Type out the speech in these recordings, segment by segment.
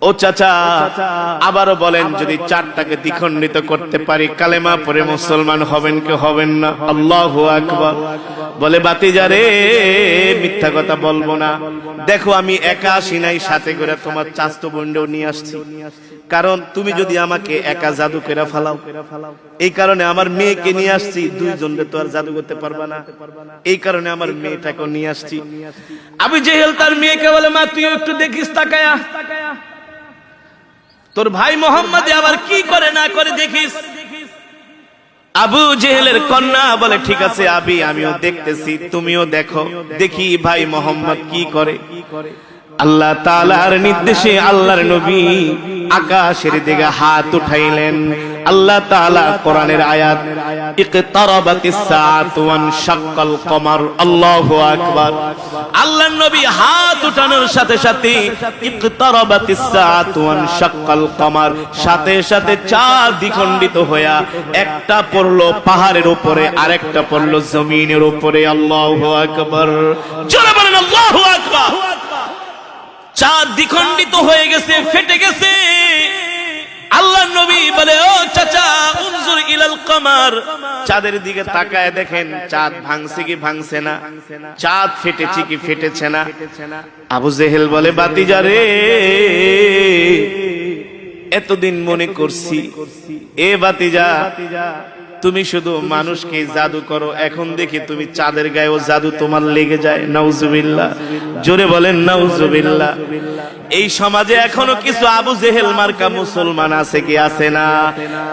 ও চাচা আবারও বলেন, যদি চারটাকে দ্বিখণ্ডিত করতে পারি কালেমা পড়ে মুসলমান হবেন কি হবেন না? আল্লাহু আকবার। বলে বাতিজা রে, মিথ্যা কথা বলবো না। দেখো আমি একা আসি নাই, সাথে করে তোমার চাচতো বোনও নিয়ে আসছি। কারণ তুমি যদি আমাকে একা জাদু করে ফেলাও, এই কারণে আমার মেয়েকে নিয়ে আসছি। দুইজনে তো আর জাদু করতে পারবা না, এই কারণে আমার মেয়েটাকে নিয়ে আসছি। আবু জেহেল তার মেয়েকে বলে, মা তুই একটু দেখিস তাকায়া, তোর ভাই মোহাম্মদ আবার কি করে না করে দেখিস। আবু জেহেলের কন্যা বলে, ঠিক আছে আবি, আমিও দেখতেছি, তুমিও দেখো, দেখি ভাই মোহাম্মদ কি করে। আল্লাহ তাআলার নির্দেশে আল্লাহর নবী আকাশের দিকে হাত উঠাইলেন। আল্লাহ তাআলা কোরআনের আয়াত, ইকতারাবাতিস সাআতু ওয়ানশাক্কাল কমার। আল্লাহু আকবার। আল্লাহর নবী হাত উঠানোর সাথে সাথে ইকতারাবাতিস সাআতু ওয়ানশাক্কাল কমার, সাথে সাথে চাঁদ দ্বিখণ্ডিত হইয়া একটা পড়লো পাহাড়ের উপরে, আরেকটা পড়লো জমিনের উপরে। আল্লাহু আকবার। জোরে বলেন আল্লাহু আকবার। চাঁদ দ্বিখণ্ডিত হয়ে গেছে, ফেটে গেছে। আল্লাহর নবী বলে, ও চাচা উনজুর ইলাল কমার, চাঁদের দিকে তাকায় দেখেন চাঁদ ভাঙছে কি ভাঙছে না, চাঁদ ফেটেছে কি ফেটেছে না। আবু জেহেল বলে, বাতিজা রে, এতদিন মনে করছি এ বাতিজা তুমি শুধু মানুষকে জাদু করো, এখন দেখি তুমি চাঁদের গায়েও জাদু তোমার লেগে যায়। নাউজুবিল্লাহ। জোরে বলেন নাউজুবিল্লাহ। এই সমাজে এখনো কিছু আবু জেহেল মার্কা মুসলমান আছে কি আছে না?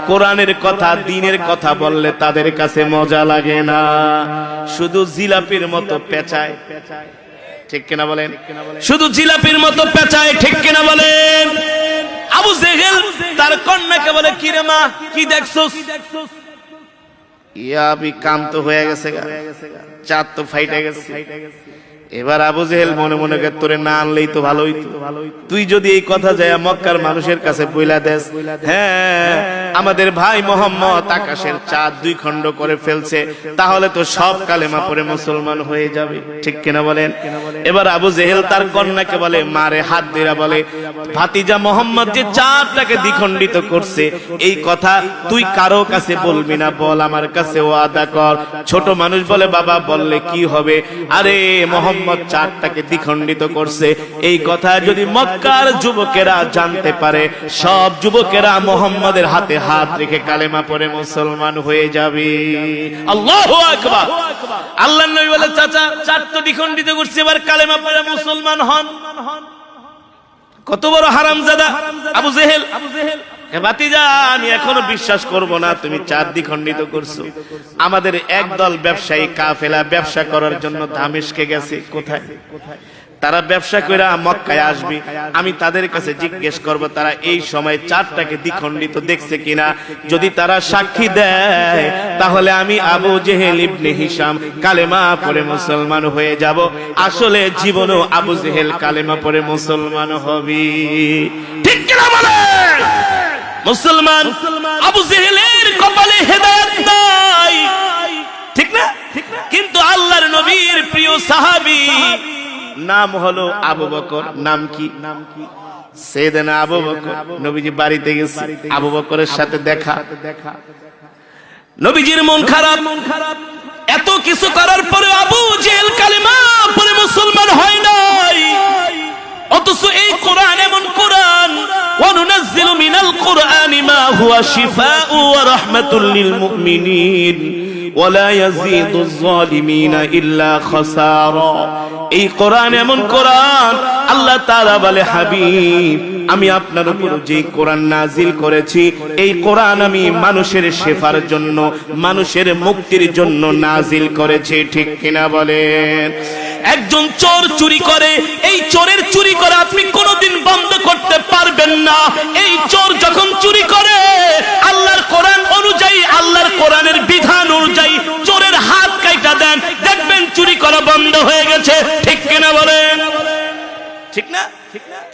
কোরআনের কথা দ্বীনের কথা বললে তাদের কাছে মজা লাগে না, শুধু জিলাপির মতো পেঁচায়। ঠিক কিনা বলেন? শুধু জিলাপির মতো পেঁচায়। ঠিক কিনা বলেন? আবু জেহেল তার কন্যাকে বলে, কি রে মা, কি দেখছস? ইয়াবি কাম তো হয়ে গেছে, চাঁদ তো ফাইটে গেছে। এবার আবু জেহেল মনে মনে করে, তোরে না আনলেই তো ভালো হইতো, তুই যদি এই কথা যায় মক্কার মানুষের কাছে বইলা দেস, হ্যাঁ আমাদের ভাই মোহাম্মদ আকাশের চাঁদ দুই খণ্ড করে ফেলছে, তাহলে তো সব কালেমা পড়ে মুসলমান হয়ে যাবে। ঠিক কিনা বলেন? এবার আবু জেহেল তার কন্যাকে বলে, মারে হাত দিয়া বলে, ভাতিজা মোহাম্মদ যে চাঁদটাকে দ্বিখণ্ডিত করছে এই কথা তুই কারো কাছে বলবি না, বল আমার কাছে ওয়াদা কর। ছোট মানুষ বলে, বাবা বললে কি হবে? আরে মোহাম্মদ চাঁদটাকে দ্বিখণ্ডিত করছে, এই কথা যদি মক্কার যুবকেরা জানতে পারে, সব যুবকেরা মোহাম্মদের হাতে হাত রেখে কালেমা পড়ে মুসলমান হয়ে যাবে। আল্লাহু আকবার। আল্লাহর নবী বলে, চাচা চাঁদ তো দ্বিখণ্ডিত করছে, এবার কালেমা পড়ে মুসলমান হন। কত বড় হারামজাদা আবু জেহেল। ভাতিজা আমি এখনো বিশ্বাস করব না তুমি চাঁদ দ্বিখণ্ডিত করছো। আমাদের একদল ব্যবসায়ী কাফেলা ব্যবসা করার জন্য দামেস্কে গেছে। কোথায়? তারা ব্যবসা করে মক্কায় আসবে, আমি তাদের কাছে জিজ্ঞেস করব তারা এই সময় চাঁদটাকে দ্বিখণ্ডিত দেখছে কিনা। যদি তারা সাক্ষী দেয় তাহলে আমি আবু জেহেল ইবনে হিশাম কালেমা পড়ে মুসলমান হয়ে যাব। আসলে জীবনও আবু জেহেল কালেমা পড়ে মুসলমান হবে। ঠিক কিনা বলেন? মুসলমান আবু জেহেলের কপালে হেদায়েত নাই, ঠিক না? কিন্তু আল্লাহর নবীর প্রিয় সাহাবী নাম হলো আবু বকর। নাম কি? সাইয়েদনা আবু বকর। নবীজি বাড়িতে গেছে, আবু বকরের সাথে দেখা। নবীজির মন খারাপ। এত কিছু করার পরে আবু জেহেল কালেমা পড়ে মুসলমান হয় নাই। অথচ এই কোরআন এমন কোরআন, ওয়ানুনাজ্জিলু মিনাল কোরআনি মা হুয়া শিফাউ ওয়া রাহমাতুল লিল মুমিনিন ওয়ালা ইয়াজিদুজ যালিমিনা ইল্লা খাসারা। এই কোরআন এমন কোরআন, আল্লাহ তাআলা বলে, হাবিব আমি আপনার উপর যে কোরআন নাজিল করেছি এই কোরআন আমি মানুষের শেফার জন্য, মানুষের মুক্তির জন্য নাজিল করেছি। ঠিক কিনা বলেন? একজন চোর চুরি করে, এই চোরের চুরি করা আপনি কোনোদিন বন্ধ করতে পারবেন না। এই চোর যখন চুরি করে আল্লাহর কোরআন অনুযায়ী, আল্লাহর কোরআনের বিধান অনুযায়ী চোরের হাত কাইটা দেন, দেখবেন চুরি করা বন্ধ হয়ে গেছে। ঠিক কিনা বলেন? ঠিক না?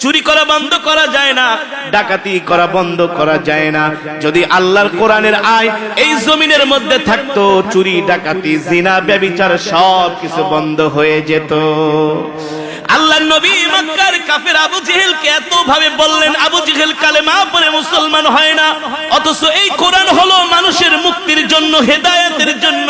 চুরি করা বন্ধ করা যায় না, ডাকাতি করা বন্ধ করা যায় না। যদি আল্লাহর কোরআনের আইন এই জমিনের মধ্যে থাকতো, চুরি ডাকাতি জিনা ব্যভিচার সব কিছু বন্ধ হয়ে যেত। আল্লাহর নবী মক্কার কাফের আবু জেহেলকে এত ভাবে বললেন, আবু জেহেল কালেমা পড়ে মুসলমান হয় না, অথচ এই কোরআন হলো মানুষের মুক্তির জন্য, হেদায়েতের জন্য।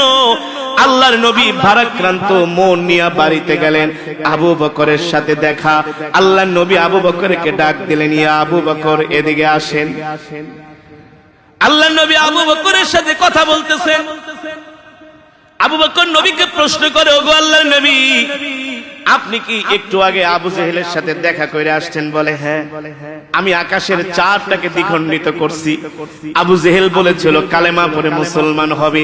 আল্লাহর নবী ভারাক্রান্ত মন নিয়ে বাড়িতে গেলেন। আবু বকরের সাথে দেখা। আল্লাহর নবী আবু বকরকে ডাক দিলেন, ইয়া আবু বকর, এদিকে আসেন। আল্লাহর নবী আবু বকরের সাথে কথা বলতেছেন। আবু বকর নবীকে প্রশ্ন করে, ওগো আল্লাহর নবী, আপনি কি একটু আগে আবু জেহেলের সাথে দেখা করে আসছেন? বলে, হ্যাঁ, আমি আকাশের চাঁদটাকে দ্বিখণ্ডিত করছি। আবু জেহেল বলেছিল কালেমা পড়ে মুসলমান হবে।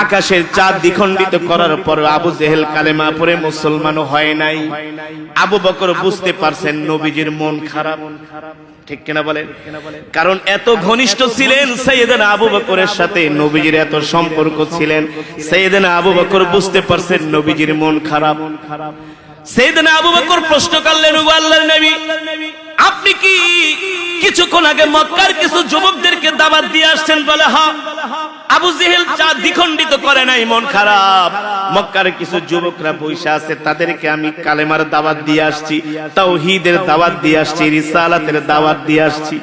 আকাশের চাঁদ দ্বিখণ্ডিত করার পর আবু জেহেল কালেমা পড়ে মুসলমান হয় নাই। আবু বকর বুঝতে পারছেন নবীজির মন খারাপ, ঠিক কিনা বলেন? কারণ এত ঘনিষ্ঠ ছিলেন সাইয়েদনা আবু বকরের সাথে, নবীজির এত সম্পর্ক ছিলেন। সাইয়েদনা আবু বকর বুঝতে পারছেন নবীজির মন খারাপ। সাইয়েদনা আবু বকর প্রশ্ন করলেন, ও আল্লাহর নবী, আপনি কি কিছুক্ষণ আগে মক্কার কিছু যুবকদেরকে দাওয়াত দিয়ে আসছেন? বলে, হ্যাঁ। আবু জেহেল চাঁদ দ্বিখণ্ডিত করে নাই, মন খারাপ। মক্কার কিছু যুবকরা বৈশা আছে, তাদেরকে আমি কালেমার দাওয়াত দিয়ে আসছি, তাওহীদের দাওয়াত দিয়ে আসছি, রিসালাতের দাওয়াত দিয়ে আসছি।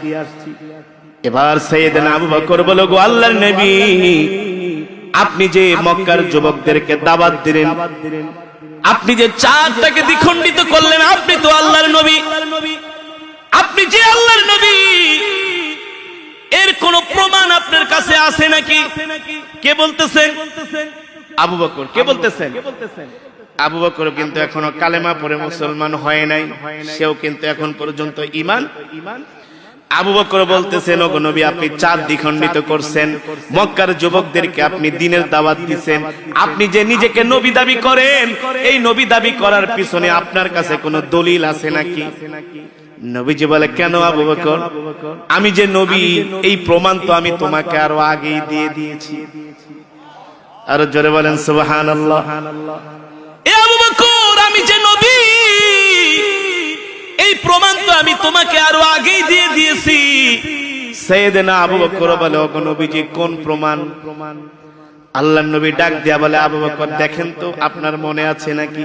এবার সাইয়েদনা আবু বকর বলে, গো আল্লাহর নবী, আপনি যে মক্কার যুবকদেরকে দাওয়াত দিলেন, আপনি যে চাঁদটাকে দ্বিখণ্ডিত করলেন, আপনি তো আল্লাহর নবী, আপনি যে আল্লাহর নবী, এর কোন প্রমাণ আপনার কাছে আছে নাকি? কে বলতেছেন? আবু বকর। কে বলতেছেন? আবু বকর কিন্তু এখনো কালেমা পড়ে মুসলমান হয় নাই, সেও কিন্তু এখন পর্যন্ত ঈমান। আবু বকর বলতেছেন, ওগো নবী, আপনি চাঁদ দ্বিখণ্ডিত করছেন, মক্কার যুবকদেরকে আপনি দ্বীনের দাওয়াত দিবেন, আপনি যে নিজেকে নবী দাবি করেন, এই নবী দাবি করার পিছনে আপনার কাছে কোনো দলিল আছে নাকি? নবীজি বলে, কেন আবু বকর, আমি যে নবী এই প্রমাণ তো আমি তোমাকে আরো আগেই দিয়ে দিয়েছি। আরো জোরে বলেন সুবহানাল্লাহ। এ আবু বকর, আমি যে নবী এই প্রমাণ তো আমি তোমাকে আরো আগেই দিয়ে দিয়েছি। সাইয়েদনা আবু বকর বলে, ওগো নবীজি, কোন প্রমাণ? আল্লাহর নবী ডাক দিয়া বলে, আবু বকর, দেখেন তো আপনার মনে আছে নাকি?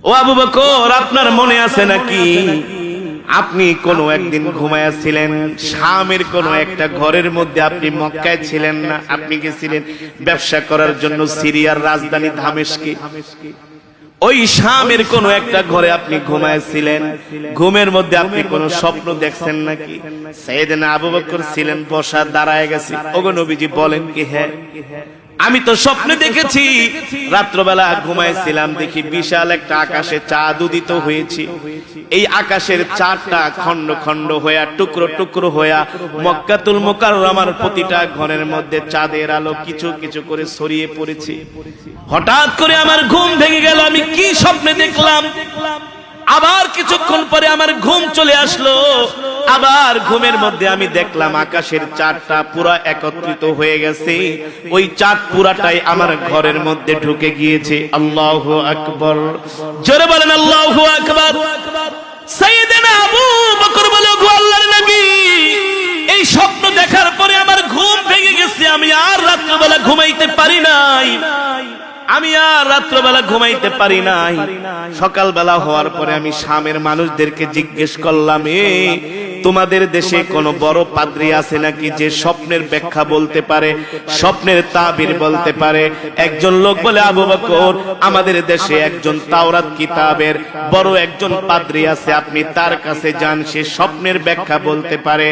ও আবু বকর, আপনার মনে আছে নাকি আপনি কোনো একদিন ঘুমায়াছিলেন শামের কোনো একটা ঘরের মধ্যে? আপনি মক্কায় ছিলেন না, আপনি গেছিলেন ব্যবসা করার জন্য সিরিয়ার রাজধানী দামেস্কে। ওই শামের কোন একটা ঘরে আপনি ঘুমাইছিলেন, ঘুমের মধ্যে আপনি কোন স্বপ্ন দেখছেন নাকি? সাইয়েদনা আবু বকর ছিলেন বসা, দাঁড়ায় গেছে। ওগো নবীজি, বলেন কি? হ্যাঁ, আমি তো স্বপ্নে দেখেছি, রাত্রবেলা ঘুমাইছিলাম, দেখি বিশাল একটা আকাশে চাঁদ উদিত হয়েছে। এই আকাশের চাঁদটা খন্ড খন্ড হইয়া, টুকরো টুকরো হইয়া মক্কাতুল মুকাররমার প্রতিটা ঘরের মধ্যে চাঁদের আলো কিছু কিছু করে ছড়িয়ে পড়েছে। হঠাৎ করে আমার ঘুম ভেঙে গেল, আমি কি স্বপ্নে দেখলাম? আবার কিছুক্ষণ পরে আমার ঘুম চলে আসলো, আবার ঘুমের মধ্যে আমি দেখলাম আকাশের চাঁদটা পুরা একত্রিত হয়ে গেছে। ওই চাঁদ পুরাটাই আমার ঘরের মধ্যে ঢুকে গিয়েছে। আল্লাহু আকবার। জোরে বলেন আল্লাহু আকবার। সাইয়েদনা আবু বকর বলে, গো আল্লাহর নবী, এই স্বপ্ন দেখার পরে আমার ঘুম ভেঙে গেছে, আমি আর রাত্রিবেলা ঘুমাইতে পারি নাই, আমি আর রাত্রবেলা ঘুমাইতে পারি নাই। সকালবেলা হওয়ার পরে আমি শামের মানুষদেরকে জিজ্ঞেস করলাম, তোমাদের দেশে কোন বড় পাদ্রী আছে নাকি যে স্বপ্নের ব্যাখ্যা বলতে পারে, স্বপ্নের তাবির বলতে পারে? একজন লোক বলে, আবু বকর, আমাদের দেশে একজন তাওরাত কিতাবের বড় একজন পাদ্রী আছে, আপনি তার কাছে যান, সে স্বপ্নের ব্যাখ্যা বলতে পারে।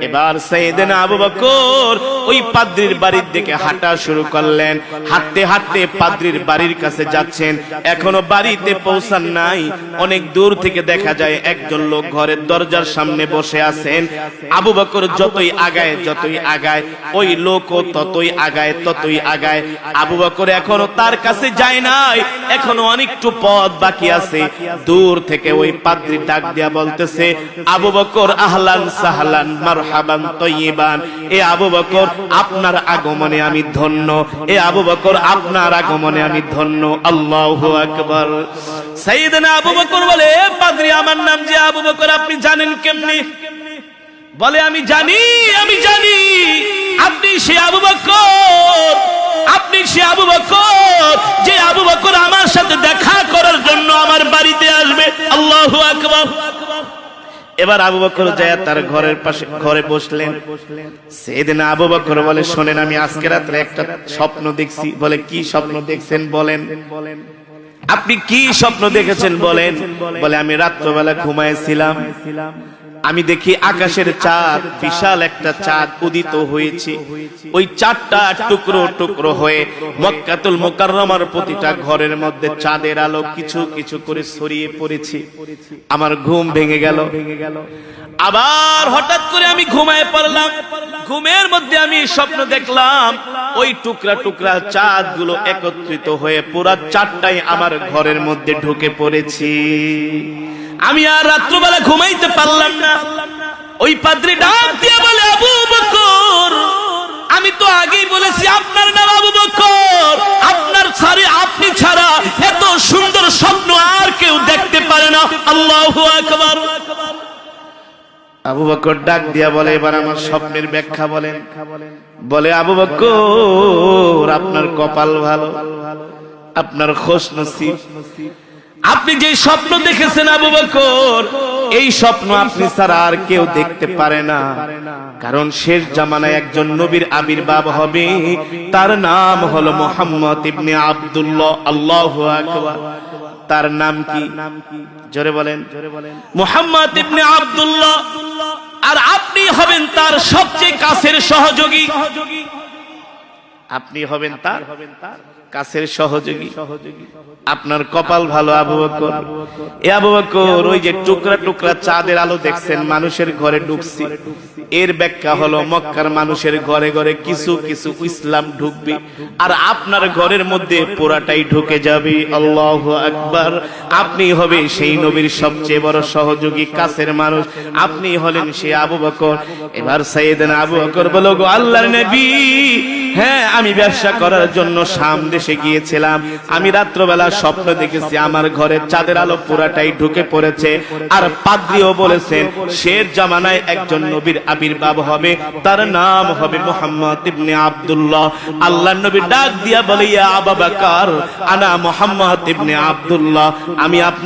এবার সাইয়েদনা আবু বকর ওই পাদ্রীর বাড়ির দিকে হাঁটা শুরু করলেন। হাঁটতে হাঁটতে পাদ্রীর বাড়ির কাছে যাচ্ছেন, এখনো বাড়িতে পৌঁছান নাই। অনেক দূর থেকে দেখা যায় একজন লোক ঘরের দরজার সামনে বসে আছেন। আবু বকর যতই আগায় ওই লোকও ততই আগায়। আবু বকর এখনো তার কাছে যায় নাই, এখনো অনেকটু পথ বাকি আছে। দূর থেকে ওই পাদ্রী ডাক দিয়া বলতেছে, আবু বকর, আহলান সাহলান মারহাবান তয়্যিবান। এ আবু বকর, আপনার আগমনে আমি ধন্য, এ আবু বকর, আপনার আগমনে আমি ধন্য। আল্লাহু আকবার। সাইয়েদনা আবু বকর বলে, পাদ্রী, আমার নাম যে আবু বকর, আপনি জানেন কেমনে? বলে, আমি জানি আপনি সে আবু বকর আপনি সে আবু বকর, যে আবু বকর আমার সাথে দেখা করার জন্য আমার বাড়িতে আসবে। আল্লাহু আকবার। এবার আবু বকর যায় তার ঘরের পাশে ঘরে বসলেন। সেদিন আবু বকর বলে, শোনেন, আমি আজকে রাত্রে একটা স্বপ্ন দেখছি। বলে, কি স্বপ্ন দেখছেন বলেন। আপনি কি স্বপ্ন দেখেছেন বলেন। বলে, আমি রাত্রবেলা ঘুমাইছিলাম, আমি দেখি আকাশের চাঁদ, বিশাল একটা চাঁদ উদিত হয়েছে। ওই চাঁদটা টুকরো টুকরো হয়ে মক্কাতুল মুকাররমার প্রতিটা ঘরের মধ্যে চাঁদের আলো কিছু কিছু করে ছড়িয়ে পড়েছে। আমার ঘুম ভেঙে গেল। আবার হঠাৎ করে আমি ঘুমায় পড়লাম। ঘুমের মধ্যে আমি স্বপ্ন দেখলাম ওই টুকরা টুকরা চাঁদ গুলো একত্রিত হয়ে পুরা চাঁদটাই আমার ঘরের মধ্যে ঢুকে পড়েছি। আমি আর রাত্রবেলা ঘুমাইতে পারলাম না। ওই পাদ্রী ডাক দিয়ে বলে, আবু বকর, আমি তো আগেই বলেছি আপনার নাম আবু বকর, আপনি ছাড়া এত সুন্দর স্বপ্ন আর কেউ দেখতে পারে না। আল্লাহু আকবার। আবু বকর ডাক দিয়া বলে, এবার আমার স্বপ্নের ব্যাখ্যা বলেন। বলে, আবু বকর, আপনার কপাল ভালো, আপনার খুশনসিব। আপনি যে স্বপ্ন দেখেছেন আবু বকর, এই স্বপ্ন আপনি ছাড়া আর কেউ দেখতে পারে না। কারণ শেষ জামানায় একজন নবীর আবির্ভাব হবে, তার নাম হলো মুহাম্মদ ইবনে আব্দুল্লাহ। আল্লাহু আকবার। তার নাম কি? জোরে বলেন। মুহাম্মদ ইবনে আব্দুল্লাহ। আর আপনি হবেন তার সবচেয়ে কাছের সহযোগী। আপনি হবেন তার কাছের সহযোগী। আপনার কপাল ভালো আবু বকর। এ আবু বকর, ওই যে টুকরা টুকরা চাঁদের আলো দেখছেন মানুষের ঘরে ঢুকছে, এর ব্যাখ্যা হলো মক্কার মানুষের ঘরে ঘরে কিছু কিছু ইসলাম ঢুকবে, আর আপনার ঘরের মধ্যে পুরাটাই ঢুকে যাবে। আল্লাহু আকবার। আপনি হবে সেই নবীর সবচেয়ে বড় সহযোগী, কাছের মানুষ। আপনি হলেন সে আবু বকর। এবার সাইয়েদনা আবু বকর বলো, গো আল্লাহর নবী, হ্যাঁ, আমি ব্যবসা করার জন্য শাম দেশে গিয়েছিলাম। আমি রাত্রবেলা স্বপ্ন দেখেছি আমার ঘরে চাঁদের আলো পুরাটাই ঢুকে পড়েছে। আর পাদ্রীও বলেছেন শেষ জামানায় একজন নবীর আবির্ভাব হবে, তার নাম হবে মুহাম্মদ ইবনে আব্দুল্লাহ। আল্লাহর নবী ডাক দিয়া বলে, ইয়া আবু বকর, আনা মুহাম্মদ ইবনে আব্দুল্লাহ, আমি আপনাকে